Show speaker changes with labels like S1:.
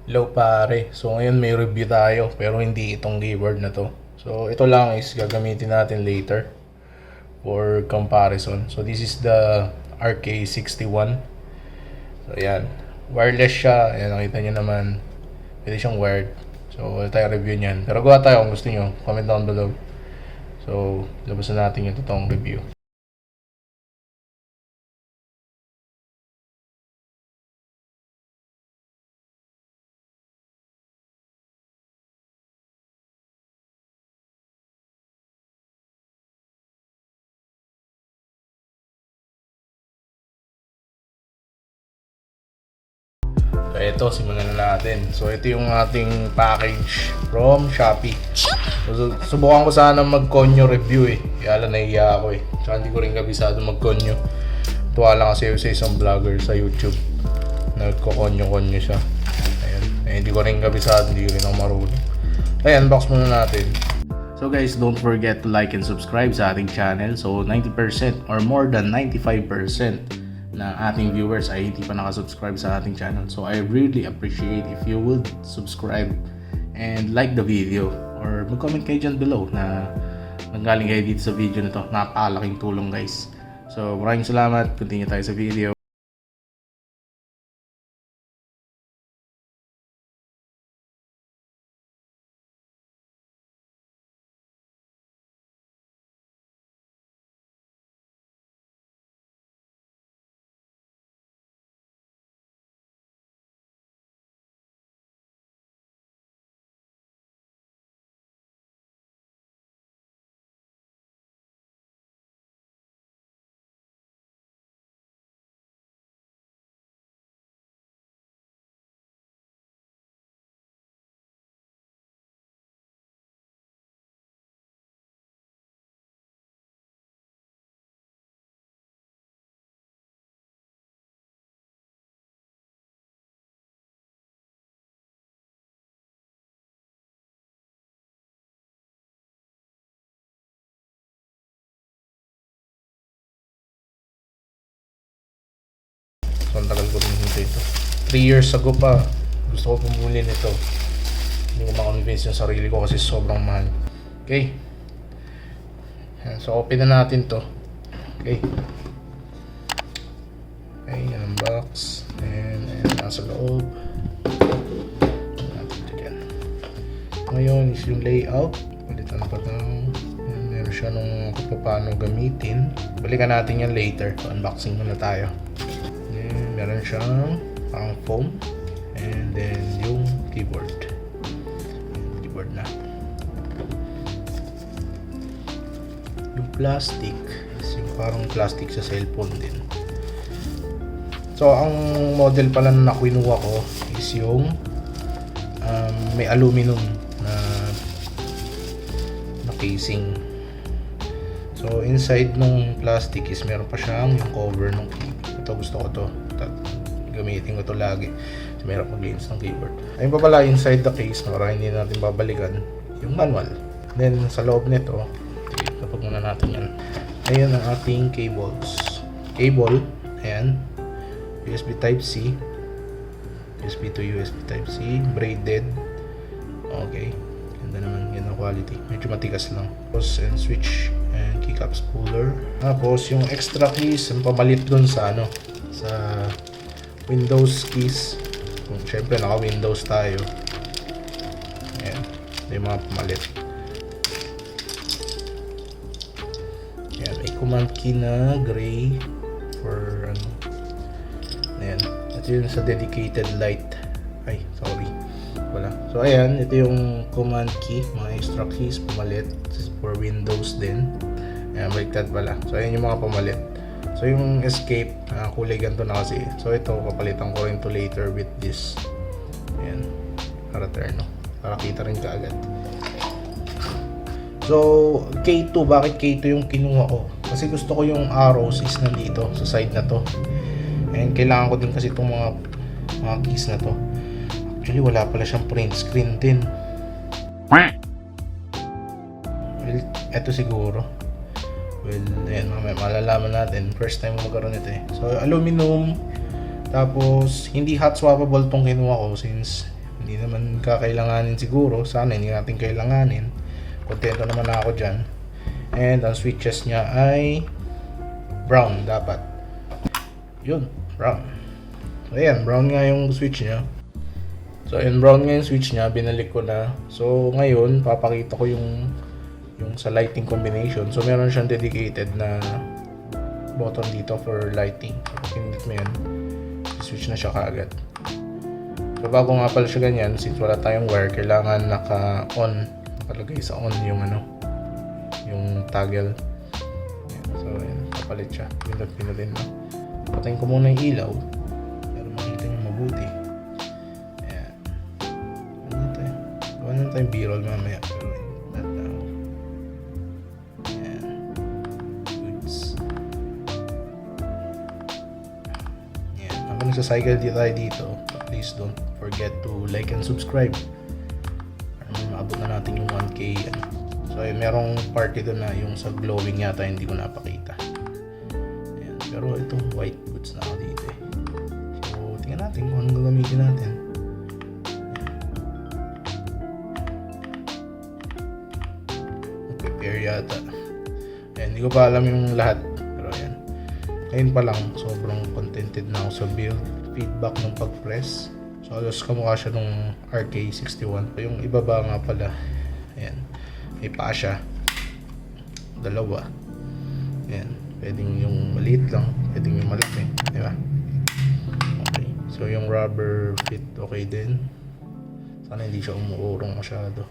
S1: Hello pare. So ngayon may review tayo pero hindi itong keyboard na to. So ito lang is gagamitin natin later for comparison. So this is the RK61. So ayan. Wireless siya. Ayan, nakita nyo naman. Pwede siyang wired. So tayo review niyan. Pero gawa tayo kung gusto nyo. Comment down below. So labas na natin yung totoong review. So ito, simulan na natin. So ito yung ating package from Shopee. So, subukan ko sana mag-konyo review eh. Kaya lang nahiya ako eh. Tsaka hindi ko rin kabisado mag-konyo. Tuwa lang kasi sa isang vlogger sa YouTube. Nagko-konyo-konyo siya. Ayan. Eh, hindi ko rin kabisado, hindi rin ako marunong. Ayan, unbox muna natin. So guys, don't forget to like and subscribe sa ating channel. So 90% or more than 95% ng ating viewers ay hindi pa nakasubscribe sa ating channel. So I really appreciate if you would subscribe and like the video or mag-comment kayo dyan below na nanggaling kayo dito sa video nito. Napakalaking tulong guys. So maraming salamat. Continue tayo sa video. So ang tagal ko rin hintay ito. 3 years ago pa gusto ko pumuli nito. Hindi ko ma-convince yung sarili ko kasi sobrang mahal. Okay. So open na natin to. Okay. Okay, yan ang box. And nasa loob. Natin ito dyan. Ngayon is yung layout. Palitan pa lang. Meron siya nung kung paano gamitin. Balikan natin yan later. So unboxing muna tayo. Then meron siyang pang foam. And then yung keyboard. Keyboard na. Yung plastic is yung parang plastic sa cellphone din. So ang model pala na kinuha ko is yung may aluminum na casing. So inside nung plastic is meron pa siyang yung cover ng keyboard. Ito gusto ko to. Gamitin ko to lagi. So, meron pa games ng keyboard. Ayun pa pala inside the case para hindi natin babalikan yung manual. Then sa loob nito, tapos muna natin yan. Ayan ang ating cables. Cable, ayan. USB Type-C. USB to USB Type-C. Braided. Okay. Ganda naman. Yan ang quality. Medyo matigas lang. Tapos and switch and keycap spooler. Tapos yung extra keys, ang pamalit dun sa ano, sa Windows keys. Kung syempre naka Windows tayo. Ayan. Yung mga pamalit. Ayan. May command key na gray for ano. Ayan. Ito yung sa dedicated light. Ay, sorry. Wala. So ayan, ito yung command key, mga extra keys pamalit for Windows din. Ayan, baliktad pala. So ayan yung mga pamalit. So yung escape, kulay ganito na kasi. So ito, papalitan ko rin to later with this. Ayan, para terno. Para kita rin kaagad. So K2, bakit K2 yung kinuha ko? Kasi gusto ko yung arrows is nandito sa side na to. And kailangan ko din kasi itong mga keys na to. Actually, wala pala siyang print screen din. Well, eto siguro. Well, ayan, malalaman natin. First time magkaroon nito eh. So, aluminum. Tapos, hindi hot swappable tong kinuha ko since Hindi naman kakailanganin siguro. Sana hindi natin kailanganin. Kontento naman ako dyan. And ang switches niya ay brown dapat. Yun, brown. So ayan, brown nga yung switch niya. So ayan, brown nga yung switch niya. Binalik ko na. So ngayon, papakita ko yung sa lighting combination. So meron siyang dedicated na button dito for lighting. So pag pinindot mo yan, switch na siya kaagad. So bago nga pala siya ganyan, since wala tayong wire, kailangan naka-on, palagay sa on yung yung toggle. So ayan, kapalit siya. Pindutin lang. Patayin ko muna yung ilaw para makita nyo mabuti. Ayan. Gawa na tayong b-roll mamaya. Pero not now. Ayan. Goods. Ayan. Habang nagsacycle tayo dito, please don't forget to like and subscribe. Para maabot na natin yung 1K. So ay merong party doon na yung sa glowing yata hindi ko napakita. Ayan. Pero itong white goods na ako dito eh. So tingnan natin kung anong gagamitin natin. Prepare yata. Ayan, hindi ko pa alam yung lahat. Pero ayan. Ngayon pa lang, sobrang contented na ako sa build. Feedback ng pag-press. So halos kamukha siya nung RK61. Yung ibaba nga pala. Ayan. May paa siya. Dalawa. Ayan. Pwedeng yung maliit lang. Pwedeng yung malaki. Diba? Okay. So yung rubber fit okay din. Sana hindi siya umuurong masyado.